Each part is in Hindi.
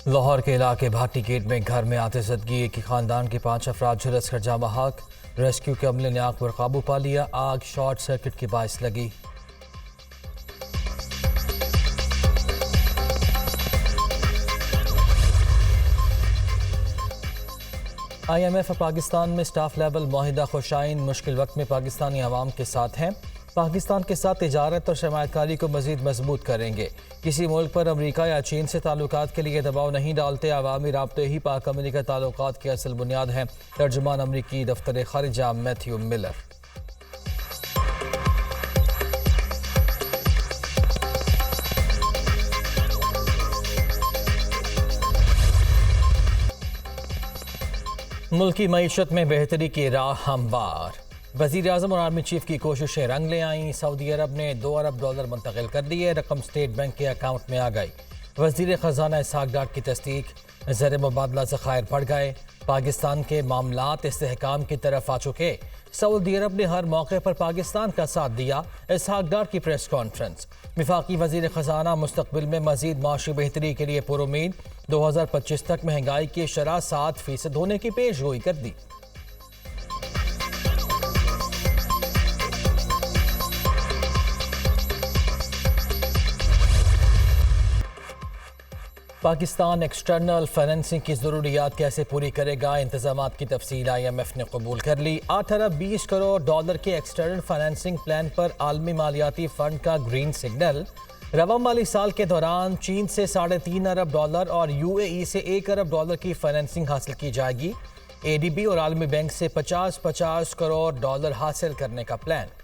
लाहौर के इलाके भाटी गेट में घर में आतिशदगी, एक ही खानदान के 5 अफराद झुलस कर जाँ बहक। रेस्क्यू के अमले ने आग पर काबू पा लिया। आग शॉर्ट सर्किट के बायस लगी। IMF पाकिस्तान में स्टाफ लेवल माहिदा खुशाइन मुश्किल वक्त में पाकिस्तानी अवाम के साथ हैं। पाकिस्तान के साथ तिजारत और सरमायाकारी को मजीद मजबूत करेंगे। किसी मुल्क पर अमरीका या चीन से ताल्लुकात के लिए दबाव नहीं डालते। अवामी राब्ते ही पाक अमरीका ताल्लुकात की असल बुनियाद हैं। तर्जुमान अमरीकी दफ्तर खारिजा मैथ्यू मिलर। मुल्की मईशत में बेहतरी की राह हमवार। वज़ीर आज़म और आर्मी चीफ की कोशिशें रंग ले आईं। सऊदी अरब ने $2 अरब मुंतकिल कर दिए। रकम स्टेट बैंक के अकाउंट में आ गई। वज़ीर ख़जाना इसहाक डार की तस्दीक। ज़र मुबादला ज़खायर बढ़ गए। पाकिस्तान के मामलात इस्तेहकाम की तरफ आ चुके। सऊदी अरब ने हर मौके पर पाकिस्तान का साथ दिया। इसहाक डार की प्रेस कॉन्फ्रेंस। वफाकी वज़ीर ख़जाना मुस्तक़बिल में मज़ीद माशी बेहतरी के लिए पुरुमीद। 2025 तक महंगाई की शरह 7% होने की पेशगोई कर दी। पाकिस्तान एक्सटर्नल फाइनेंसिंग की ज़रूरियात कैसे पूरी करेगा? इंतजामात की तफसील IMF ने कबूल कर ली। $8 अरब 20 करोड़ के एक्सटर्नल फाइनेंसिंग प्लान पर आलमी मालियाती फंड का ग्रीन सिग्नल। रवा माली साल के दौरान चीन से $3.5 अरब और UAE से $1 अरब की फाइनेंसिंग हासिल की जाएगी। ADB और आलमी बैंक से 50 करोड़ हासिल करने का प्लान।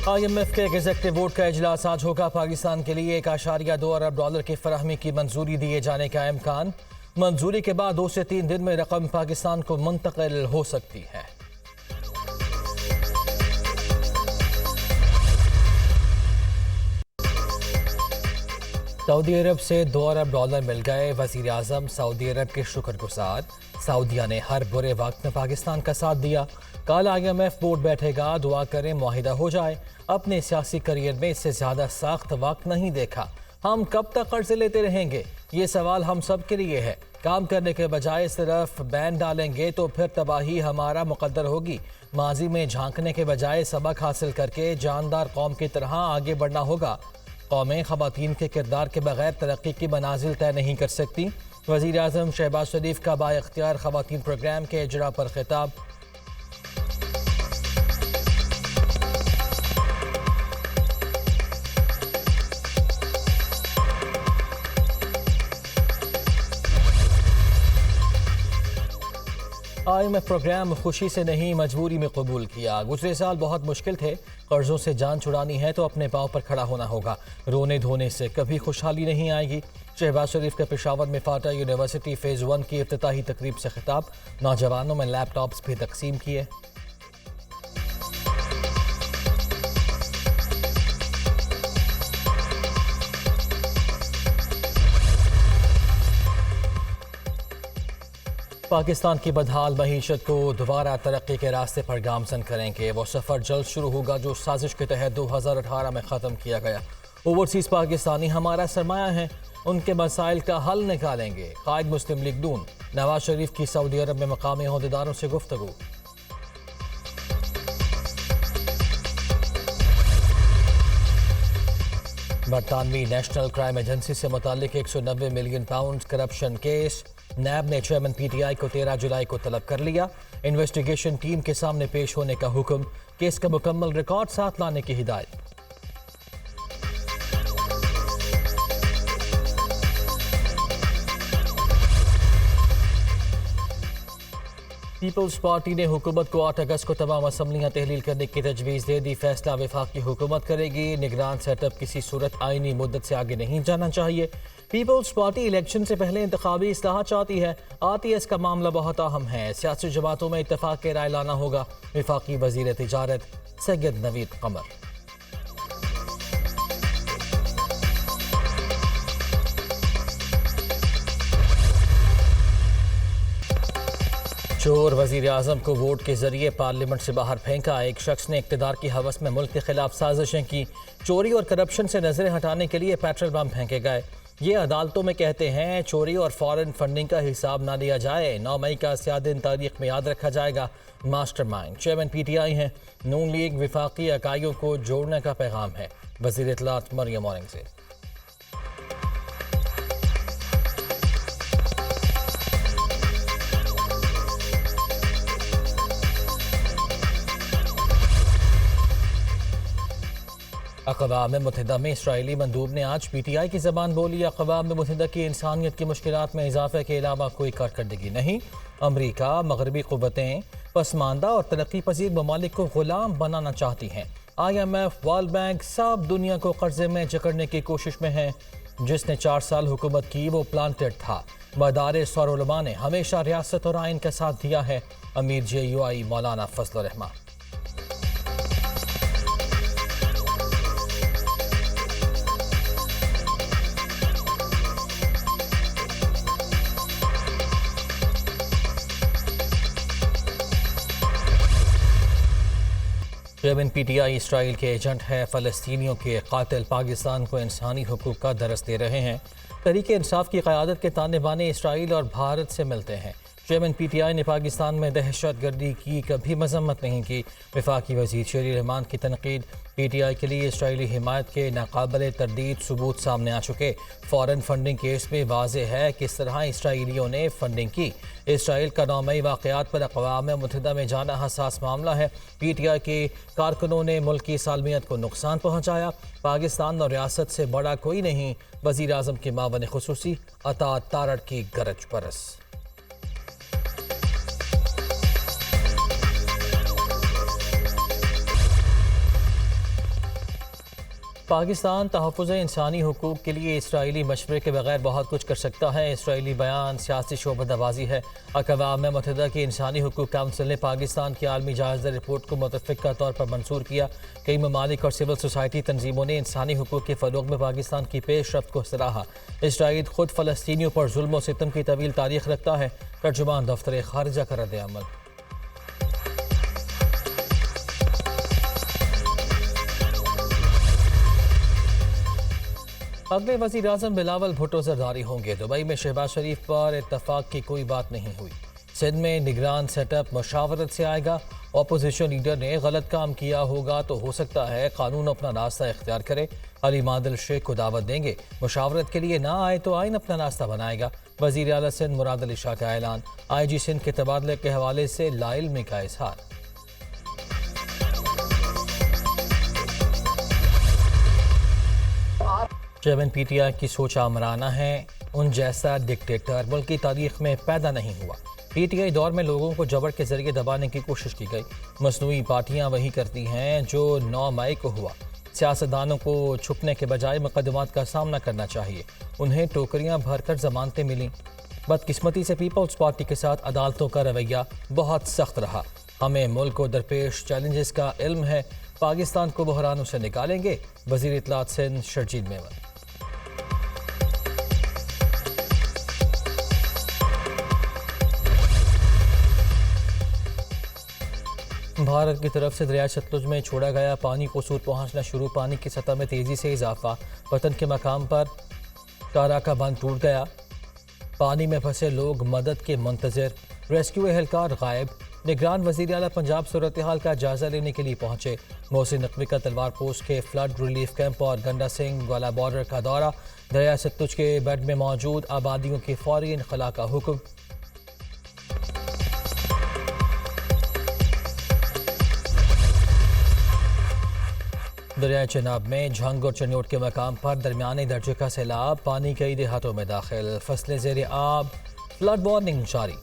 IMF के एग्जीक्यूटिव बोर्ड का इजलास आज होगा। पाकिस्तान के लिए $1.2 अरब की फराहमी की मंजूरी दिए जाने का इम्कान। मंजूरी के बाद 2 से 3 दिन में रकम पाकिस्तान को मुंतकिल हो सकती है। सऊदी अरब से $2 अरब मिल गए। वज़ीर आज़म सऊदी अरब के शुक्रगुजार। सऊदिया ने हर बुरे वक्त में पाकिस्तान का साथ दिया। कल IMF बोर्ड बैठेगा। दुआ करें मुआहिदा हो जाए। अपने सियासी करियर में इससे ज़्यादा सख्त वक्त नहीं देखा। हम कब तक कर्ज लेते रहेंगे? ये सवाल हम सब के लिए है। काम करने के बजाय सिर्फ बैन डालेंगे तो फिर तबाही हमारा मुकद्दर होगी। माजी में झांकने के बजाय सबक हासिल करके जानदार कौम की तरह आगे बढ़ना होगा। कौमें ख़वातीन के किरदार के बगैर तरक्की की मनाजिल तय नहीं कर सकती। वज़ीर आज़म शहबाज शरीफ का बाइख्तियार ख़वातीन प्रोग्राम के इजरा पर खिताब। IMF प्रोग्राम खुशी से नहीं मजबूरी में कबूल किया। गुज़रे साल बहुत मुश्किल थे। कर्जों से जान छुड़ानी है तो अपने पाँव पर खड़ा होना होगा। रोने धोने से कभी खुशहाली नहीं आएगी। शहबाज शरीफ का पेशावर में फाटा यूनिवर्सिटी फ़ेज़ 1 की इफ्तिताही तकरीब से खिताब। नौजवानों में लैपटॉप्स भी तकसीम किए। पाकिस्तान की बदहाल मईशत को दोबारा तरक्की के रास्ते पर गामजन करेंगे। वो सफ़र जल्द शुरू होगा जो साजिश के तहत 2018 में ख़त्म किया गया। ओवरसीज़ पाकिस्तानी हमारा सरमाया है। उनके मसाइल का हल निकालेंगे। कायद मुस्लिम लीग नून। नवाज शरीफ की सऊदी अरब में मकामी अहदेदारों से गुफ्तगू। बरतानवी नेशनल क्राइम एजेंसी से मुतालिक £190 मिलियन करप्शन केस। नैब ने चेयरमैन PTI को 13 जुलाई को तलब कर लिया। इन्वेस्टिगेशन टीम के सामने पेश होने का हुक्म। केस का मुकम्मल रिकॉर्ड साथ लाने की हिदायत। पीपल्स पार्टी ने हुकूमत को 8 अगस्त को तमाम असम्बलियाँ तहलील करने की तजवीज़ दे दी। फैसला वफाकी हुकूमत करेगी। निगरान सेटअप किसी सूरत आईनी मुद्दत से आगे नहीं जाना चाहिए। पीपल्स पार्टी इलेक्शन से पहले इंतखाबी इस्लाह चाहती है। RTS का मामला बहुत अहम है। सियासी जमातों में इत्तफाक के राय लाना होगा। वफाकी वज़ीर तिजारत सैयद नवीद कमर। चोर वजीर आजम को वोट के जरिए पार्लियामेंट से बाहर फेंका। एक शख्स ने इक़्तिदार की हवस में मुल्क के खिलाफ साजिशें की। चोरी और करप्शन से नजरें हटाने के लिए पेट्रोल बम फेंके गए। ये अदालतों में कहते हैं चोरी और फॉरेन फंडिंग का हिसाब ना लिया जाए। 9 मई का स्याह दिन तारीख में याद रखा जाएगा। मास्टरमाइंड चेयरमैन PTI हैं। नून लीग विफाकी इकाइयों को जोड़ने का पैगाम है। वज़ीर इत्तलात मरियम औरंगज़ेब। अक़वाम मुत्तहिदा में इसराइली मंदूब ने आज PTI की ज़बान बोली। अक़वाम मुत्तहिदा की इंसानियत की मुश्किलात में इजाफे के अलावा कोई कारकर्दगी नहीं। अमरीका मगरबी क़ुव्वतें पसमानदा और तरक्की पजीर ममालिक को ग़ुलाम बनाना चाहती हैं। IMF वर्ल्ड बैंक सब दुनिया को कर्जे में जकड़ने की कोशिश में है। जिसने 4 साल हुकूमत की वो प्लांटेड था। मदारिस और उलमा ने हमेशा रियासत और आइन का साथ दिया है। अमीर JUI मौलाना फजल रहमान। चेयरमैन PTI इसराइल के एजेंट है। फ़लस्तीनियों के कातिल पाकिस्तान को इंसानी हुकूक का दरस दे रहे हैं। तहरीक इंसाफ की क़यादत के ताने बाने इसराइल और भारत से मिलते हैं। चेयरमैन PTI ने पाकिस्तान में दहशत गर्दी की कभी मजम्मत नहीं की। वफाकी वज़ीर शेरी रहमान की तनकीद। PTI के लिए इसराइली हिमायत के नाकाबिल तरदीद सबूत सामने आ चुके। फ़ॉरेन फंडिंग केस में वाज़ेह है किस तरह इसराइलियों ने फंडिंग की। इसराइल का 9 मई वाक़यात पर अक़वाम मुत्तहिदा में जाना हसास मामला है। PTI के कारकुनों ने मुल्क की सालमियत को नुकसान पहुँचाया। पाकिस्तान और रियासत से बड़ा कोई नहीं। वज़ीर आज़म के मावन खुसूसी अता तारड़ की गरज परस। पाकिस्तान तहफ़्फ़ुज़ इंसानी हुकूक के लिए इसराइली मशवरे के बगैर बहुत कुछ कर सकता है। इसराइली बयान सियासी शोबदबाजी है। अक़वाम मुत्तहिदा की इंसानी हुकूक काउंसिल ने पाकिस्तान की आलमी जायज़ा रिपोर्ट को मुतफ़िक़ा तौर पर मंसूर किया। कई ममालिक और सिविल सोसाइटी तंजीमों ने इंसानी हुकूक के फ़रोग़ में पाकिस्तान की पेशरफ्त को सराहा। इसराइल खुद फ़लस्तीनियों पर जुल्म और सितम की तवील तारीख़ रखता है। तर्जुमान दफ्तर ख़ारिजा का रद्द-ए-अमल। अगले वज़ीर आज़म बिलावल भुट्टो ज़रदारी होंगे। दुबई में शहबाज शरीफ पर इत्तफाक की कोई बात नहीं हुई। सिंध में निगरान सेटअप मशावरत से आएगा। अपोजिशन लीडर ने गलत काम किया होगा तो हो सकता है कानून अपना रास्ता इख्तियार करे। अली मादिल शेख को दावत देंगे। मुशावरत के लिए ना आए तो आइन अपना रास्ता बनाएगा। वज़ीर आला सिंध मुराद अली शाह का ऐलान। IG सिंध के तबादले के हवाले से लाइल्मी का इजहार। चेयरमैन PTI की सोच आमराना है। उन जैसा डिक्टेटर मुल्क की तारीख में पैदा नहीं हुआ। PTI दौर में लोगों को जबर के जरिए दबाने की कोशिश की गई। मसनूई पार्टियां वही करती हैं जो 9 मई को हुआ। सियासतदानों को छुपने के बजाय मुकदमात का सामना करना चाहिए। उन्हें टोकरियां भरकर जमानतें मिलीं। बदकिस्मती से पीपल्स पार्टी के साथ अदालतों का रवैया बहुत सख्त रहा। हमें मुल्क को दरपेश चैलेंजेस का इल्म है। पाकिस्तान को बहरानों से निकालेंगे। वज़ीर इत्तलात सिंध शर्जील मेमन। भारत की तरफ से दरिया सतलुज में छोड़ा गया पानी कसूर पहुंचना शुरू। पानी की सतह में तेज़ी से इजाफा। वतन के मकाम पर शारा का बांध टूट गया। पानी में फंसे लोग मदद के मुंतज़िर। रेस्क्यू एहलकार गायब। निगरान वज़ीर आला पंजाब सूरत हाल का जायजा लेने के लिए पहुंचे। मोहसिन नकवी का तलवार पोस्ट के फ्लड रिलीफ कैंप और गंडा सिंह वाला बॉर्डर का दौरा। दरिया सतलुज के बेड में मौजूद आबादियों की फौरी इनखला का हुक्म। दरियाए चनाब में झंग और चन्योट के मकाम पर दरमियाने दर्जे का सैलाब। पानी कई देहातों में दाखिल। फसलें ज़ेर आब। फ्लड वार्निंग जारी।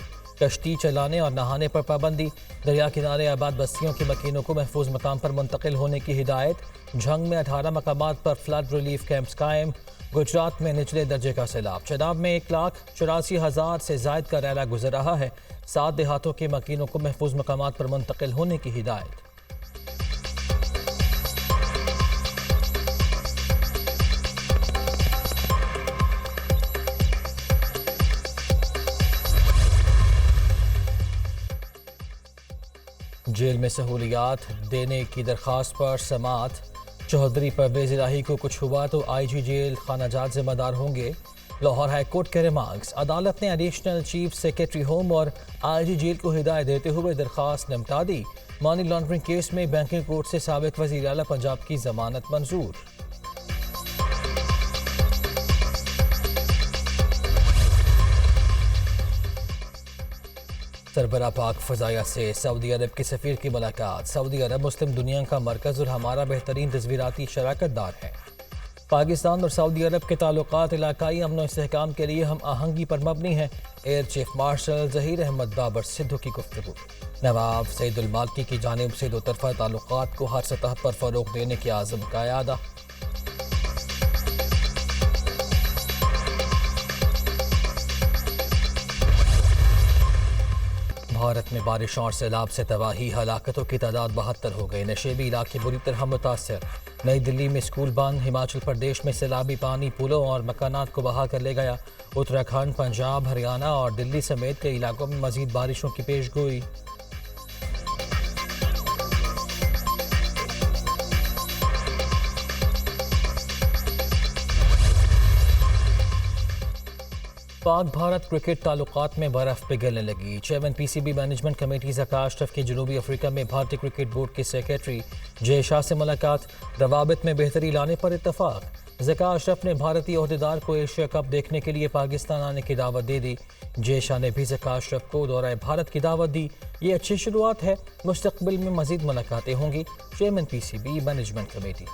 कश्ती चलाने और नहाने पर पाबंदी। दरिया किनारे आबाद बस्तियों की मकीनों को महफूज मकाम पर मुंतकिल होने की हिदायत। झंग में 18 मकामात पर फ्लड रिलीफ कैंप्स कायम। गुजरात में निचले दर्जे का सैलाब। चनाब में 1,84,000 से जायद का रैला गुजर रहा है। 7 देहातों के मकीनों को महफूज मकामात पर मुंतकिल होने की हिदायत। जेल में सहूलियात देने की दरख्वास्त पर समात। चौधरी परवेज इलाही को कुछ हुआ तो आईजी जेल खानाजात जिम्मेदार होंगे। लाहौर हाई कोर्ट के रिमार्क्स। अदालत ने एडिशनल चीफ सेक्रेटरी होम और आईजी जेल को हिदायत देते हुए दरख्वास्त निपटा दी। मनी लॉन्ड्रिंग केस में बैंकिंग कोर्ट से साबिक वज़ीर आला पंजाब की जमानत मंजूर। सरबरा पाक फ़ज़ाया से सऊदी अरब के सफ़ीर की मुलाकात। सऊदी अरब मुस्लिम दुनिया का मरकज़ और हमारा बेहतरीन तस्वीराती शराकतदार है। पाकिस्तान और सऊदी अरब के ताल्लुकात इलाकाई अमन और इस्तेहकाम के लिए हम आहंगी पर मबनी हैं। Air chief marshal Zaheer Ahmed Babar Sidhu की गुफ्तगू। नवाब सईदुल मालिकी की जानिब से दो तरफ़ा ताल्लुकात को हर सतह पर फ़रोग़ देने के आज़म का यादा। भारत में बारिश और सैलाब से तबाही, हलाकतों की तादाद 72 हो गई। नशेबी इलाके बुरी तरह मुतासर। नई दिल्ली में स्कूल बंद। हिमाचल प्रदेश में सैलाबी पानी पुलों और मकानात को बहा कर ले गया। उत्तराखंड, पंजाब, हरियाणा और दिल्ली समेत कई इलाकों में मजीद बारिशों की पेशगोई। पाक भारत क्रिकेट ताल्लुकात में बर्फ पिघलने लगी। Chairman PCB management committee Zaka Ashraf की जनूबी अफ्रीका में भारतीय क्रिकेट बोर्ड के सेक्रेटरी जय शाह से मुलाकात। रवाबित में बेहतरी लाने पर इत्तफाक। ज़का अशरफ ने भारतीय ओहदेदार को एशिया कप देखने के लिए पाकिस्तान आने की दावत दे दी। जय शाह ने भी ज़का अशरफ को दौरा भारत की दावत दी। ये अच्छी शुरुआत है, मुस्तकबिल में मजीद मुलाकातें होंगी। Chairman PCB management committee.